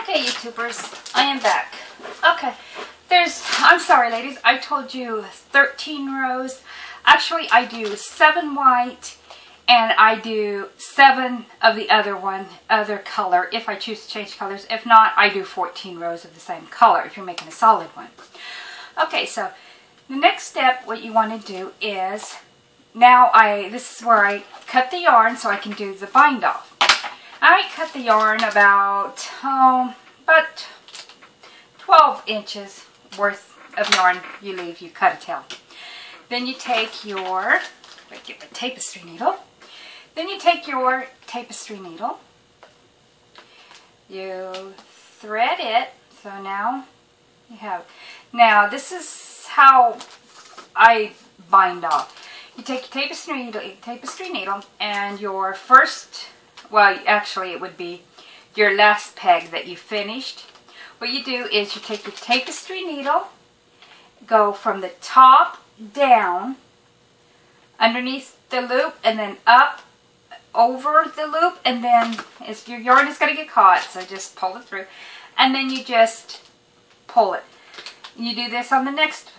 Okay, YouTubers, I am back. Okay, I'm sorry ladies, I told you 13 rows. Actually, I do 7 white and I do 7 of the other color if I choose to change colors. If not, I do 14 rows of the same color if you're making a solid one. Okay, so the next step, what you want to do is, this is where I cut the yarn so I can do the bind off. I cut the yarn about 12 inches worth of yarn you cut a tail. Then you take your, get my tapestry needle. Then you take your tapestry needle, you thread it, so now you have, now this is how I bind off. You take your tapestry needle and your first, well actually it would be your last peg that you finished. What you do is you take your tapestry needle, go from the top down underneath the loop and then up over the loop, and then your yarn is going to get caught, so just pull it through and then you just pull it. You do this on the next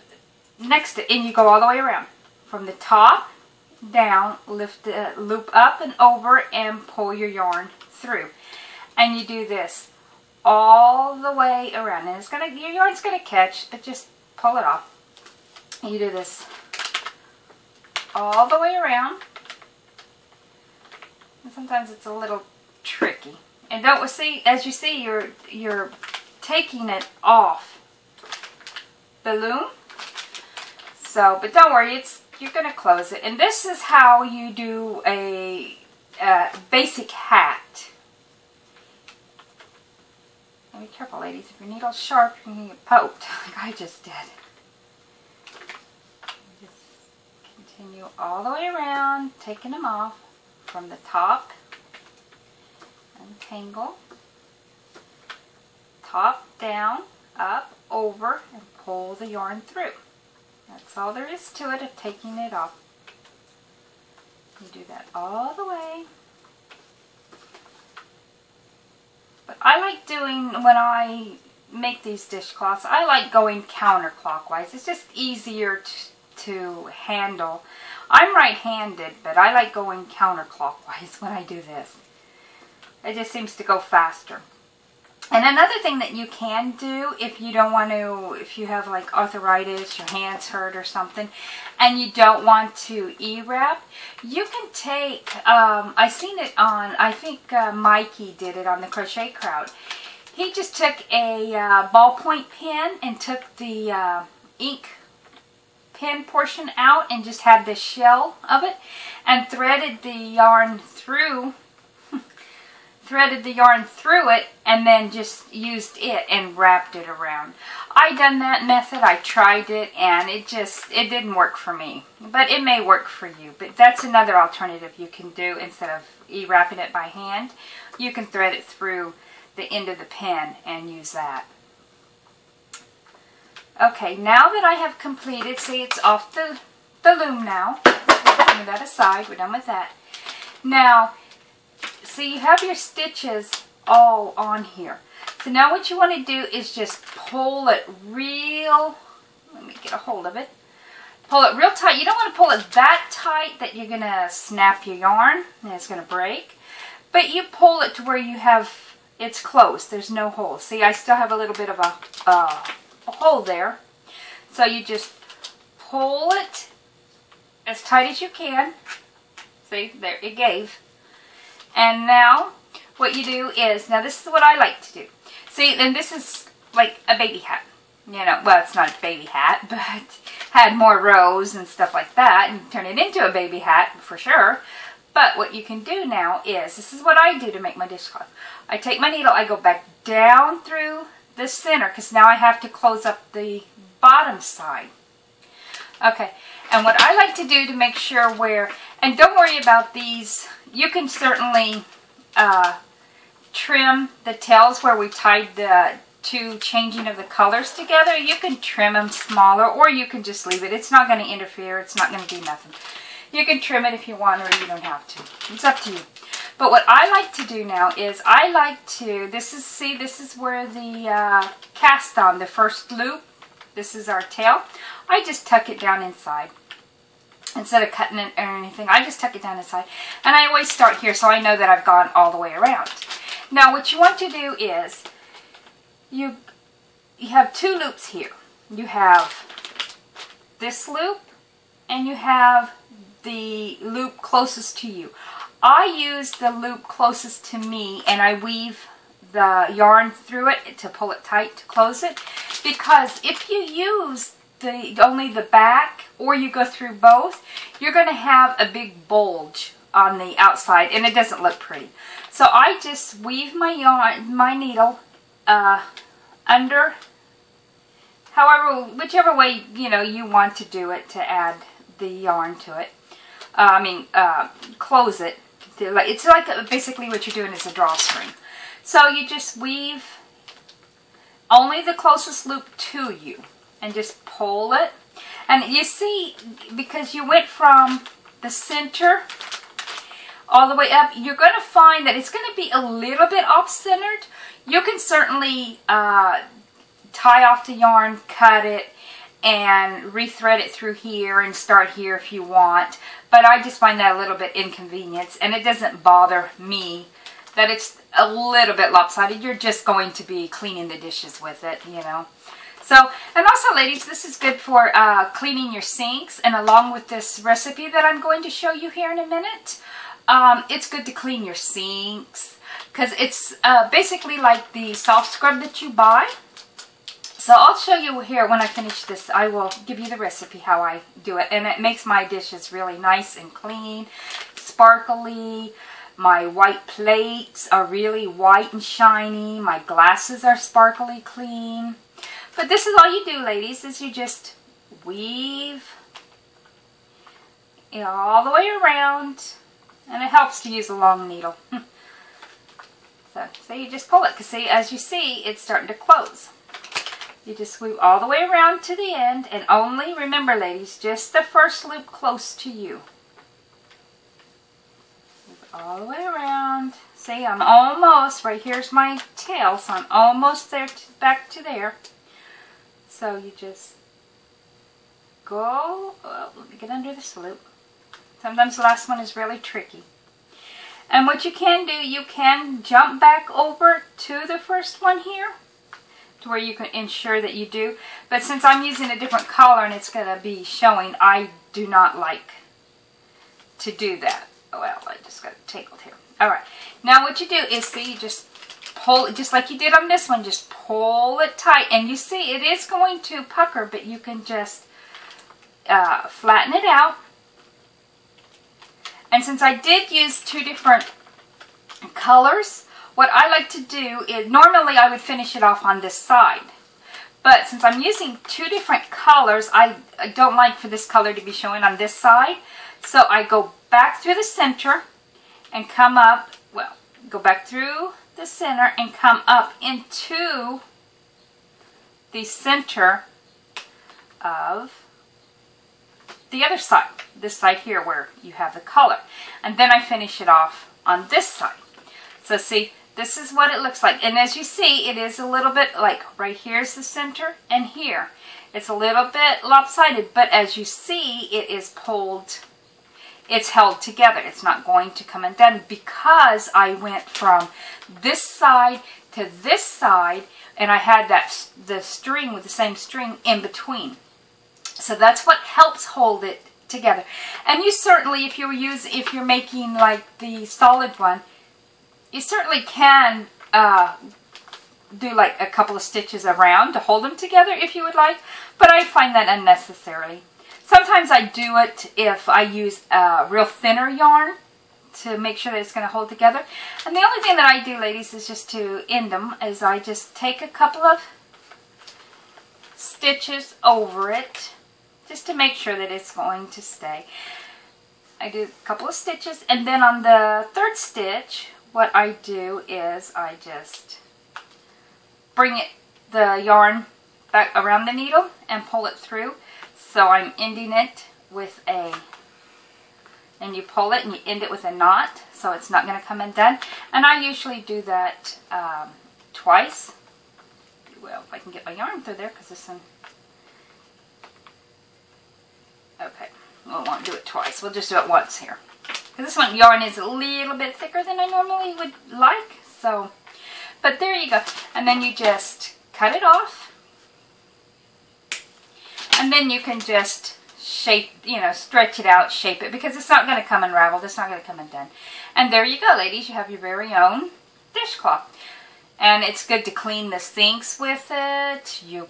and you go all the way around from the top down, lift the loop up and over and pull your yarn through, and you do this all the way around, and your yarn's gonna catch, but just pull it off. You do this all the way around, and sometimes it's a little tricky. And don't see, as you see, you're taking it off the loom. So, but don't worry, you're gonna close it. And this is how you do a basic hat. Be careful, ladies. If your needle's sharp, you're going to get poked, like I just did. Just continue all the way around, taking them off from the top. Untangle. Top, down, up, over, and pull the yarn through. That's all there is to it of taking it off. You do that all the way. But I like doing, when I make these dishcloths, I like going counterclockwise. It's just easier to handle. I'm right-handed, but I like going counterclockwise when I do this. It just seems to go faster. And another thing that you can do, if you don't want to, if you have like arthritis, your hands hurt or something, and you don't want to E-wrap, you can take, I seen it on, I think Mikey did it on the Crochet Crowd. He just took a ballpoint pen and took the ink pen portion out and just had the shell of it and threaded the yarn through it, and then just used it and wrapped it around. I done that method, I tried it, and it didn't work for me. But it may work for you. But that's another alternative you can do. Instead of wrapping it by hand, you can thread it through the end of the pen and use that. Okay, now that I have completed, see, it's off the loom now. Move that aside, we're done with that. Now, see, you have your stitches all on here. So now what you want to do is just pull it real, let me get a hold of it. Pull it real tight. You don't want to pull it that tight that you're going to snap your yarn and it's going to break. But you pull it to where you have, it's closed. There's no hole. See, I still have a little bit of a hole there. So you just pull it as tight as you can. See, there, it gave. And now, what you do is, now this is what I like to do. See, and this is like a baby hat. You know, well, it's not a baby hat, but had more rows and stuff like that, and turn it into a baby hat for sure. But what you can do now is, this is what I do to make my dishcloth. I take my needle, I go back down through the center, because now I have to close up the bottom side. Okay, and what I like to do to make sure where, and don't worry about these, you can certainly trim the tails where we tied the two changing of the colors together. You can trim them smaller, or you can just leave it. It's not going to interfere. It's not going to do nothing. You can trim it if you want, or you don't have to. It's up to you. But what I like to do now is I like to, this is where the cast on, the first loop, this is our tail. I just tuck it down inside. Instead of cutting it or anything, I just tuck it down inside. And I always start here so I know that I've gone all the way around. Now what you want to do is, you have two loops here. You have this loop and you have the loop closest to you. I use the loop closest to me and I weave the yarn through it to pull it tight to close it, because if you use only the back or you go through both, you're going to have a big bulge on the outside and it doesn't look pretty. So I just weave my yarn, my needle under, whichever way you want to do it to add the yarn to it. Close it. It's like basically what you're doing is a drawstring. So you just weave only the closest loop to you and just pull it. And you see, because you went from the center all the way up, you're going to find that it's going to be a little bit off-centered. You can certainly tie off the yarn, cut it, and rethread it through here and start here if you want. But I just find that a little bit inconvenient, and it doesn't bother me that it's a little bit lopsided. You're just going to be cleaning the dishes with it, So, and also ladies, this is good for cleaning your sinks, and along with this recipe that I'm going to show you here in a minute, it's good to clean your sinks, because it's basically like the soft scrub that you buy. So I'll show you here when I finish this. I will give you the recipe how I do it, and it makes my dishes really nice and clean, sparkly. My white plates are really white and shiny. My glasses are sparkly clean. But this is all you do, ladies, is you just weave all the way around, and it helps to use a long needle. So you just pull it, because see, as you see, it's starting to close. You just weave all the way around to the end, and only, remember ladies, just the first loop close to you. Weave all the way around. See, I'm almost, right here's my tail, so I'm almost there, back to there. So you just go, let me get under this loop. Sometimes the last one is really tricky. And what you can do, you can jump back over to the first one here, to where you can ensure that you do. But since I'm using a different color and it's going to be showing, I do not like to do that. Well, I just got it tangled here. Alright, now what you do is, see, you just pull it, just like you did on this one, just pull it tight. And you see, it is going to pucker, but you can just flatten it out. And since I did use two different colors, what I like to do is, normally I would finish it off on this side. But since I'm using two different colors, I don't like for this color to be showing on this side. So I go back through the center and come up, well, go back through the center and come up into the center of the other side. This side here where you have the color. And then I finish it off on this side. So see, this is what it looks like. And as you see, it is a little bit like right here's the center and here. It's a little bit lopsided, but as you see, it is pulled, it's held together. It's not going to come undone because I went from this side to this side, and I had the string with the same string in between. So that's what helps hold it together. And you certainly, if you're making like the solid one, you certainly can do like a couple of stitches around to hold them together if you would like, but I find that unnecessary. Sometimes I do it if I use a real thinner yarn to make sure that it's going to hold together. And the only thing that I do, ladies, is just to end them, is I just take a couple of stitches over it just to make sure that it's going to stay. I do a couple of stitches, and then on the third stitch, what I do is I just bring the yarn back around the needle and pull it through. So I'm ending it with a and you pull it and you end it with a knot so it's not going to come undone. And I usually do that twice. Well, if I can get my yarn through there, because this one... Okay, we won't do it twice. We'll just do it once here. Because this one yarn is a little bit thicker than I normally would like. So, but there you go. And then you just cut it off. And then you can just shape, you know, stretch it out, shape it, because it's not going to come unraveled. It's not going to come undone. And there you go, ladies. You have your very own dishcloth. And it's good to clean the sinks with it. You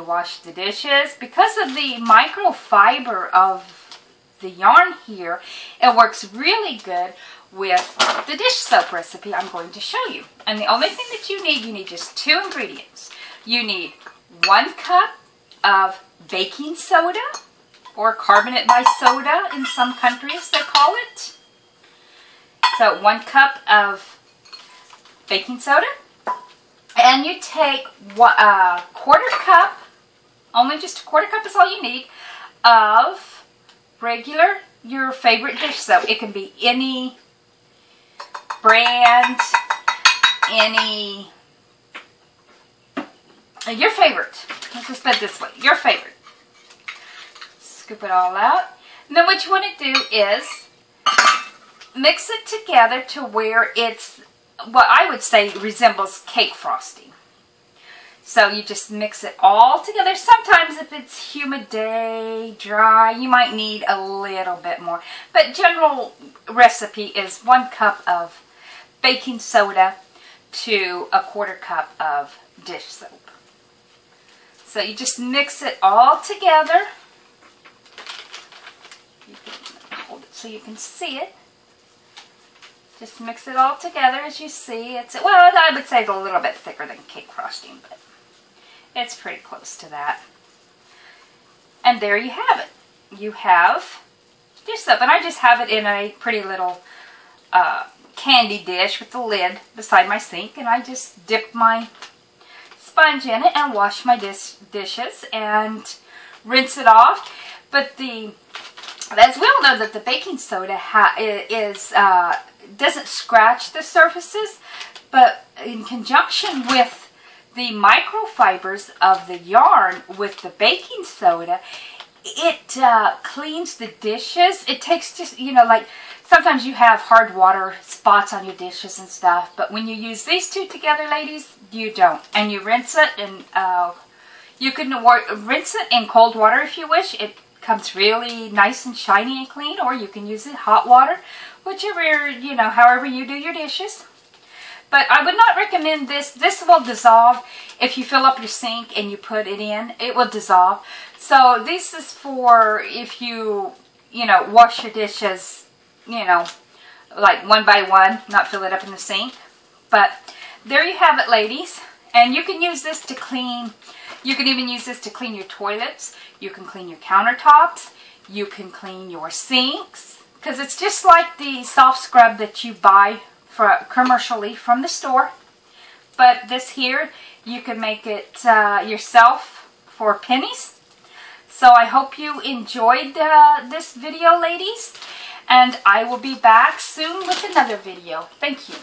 wash the dishes. Because of the microfiber of the yarn here, it works really good with the dish soap recipe I'm going to show you. And the only thing that you need just 2 ingredients. You need 1 cup of baking soda, or carbonate by soda in some countries they call it. So 1 cup of baking soda, and you take a 1/4 cup, only just a 1/4 cup is all you need, of regular, your favorite dish soap. It can be any brand, your favorite. Let's just put it this way, your favorite. Scoop it all out. And then what you want to do is mix it together to where it's, what I would say resembles cake frosting. So you just mix it all together. Sometimes if it's humid day, dry, you might need a little bit more. But general recipe is 1 cup of baking soda to a 1/4 cup of dish soap. So you just mix it all together. You can hold it so you can see it. Just mix it all together as you see. It's, well, I would say it's a little bit thicker than cake frosting, but it's pretty close to that. And there you have it. You have dish soap. And I just have it in a pretty little candy dish with the lid beside my sink. And I just dip my sponge in it and wash my dishes and rinse it off. But as we all know, that the baking soda doesn't scratch the surfaces, but in conjunction with the microfibers of the yarn with the baking soda, it cleans the dishes. It takes just, you know, like sometimes you have hard water spots on your dishes and stuff, but when you use these 2 together, ladies, you don't. And you rinse it, and you can rinse it in cold water if you wish. It comes really nice and shiny and clean, or you can use it hot water, whichever, you know, however you do your dishes. But I would not recommend this. This will dissolve if you fill up your sink and you put it in. It will dissolve. So this is for if you know, wash your dishes, you know, like 1 by 1, not fill it up in the sink. But there you have it, ladies. And you can use this to clean. You can even use this to clean your toilets. You can clean your countertops. You can clean your sinks. Because it's just like the soft scrub that you buy commercially from the store. But this here, you can make it yourself for pennies. So I hope you enjoyed this video, ladies. And I will be back soon with another video. Thank you.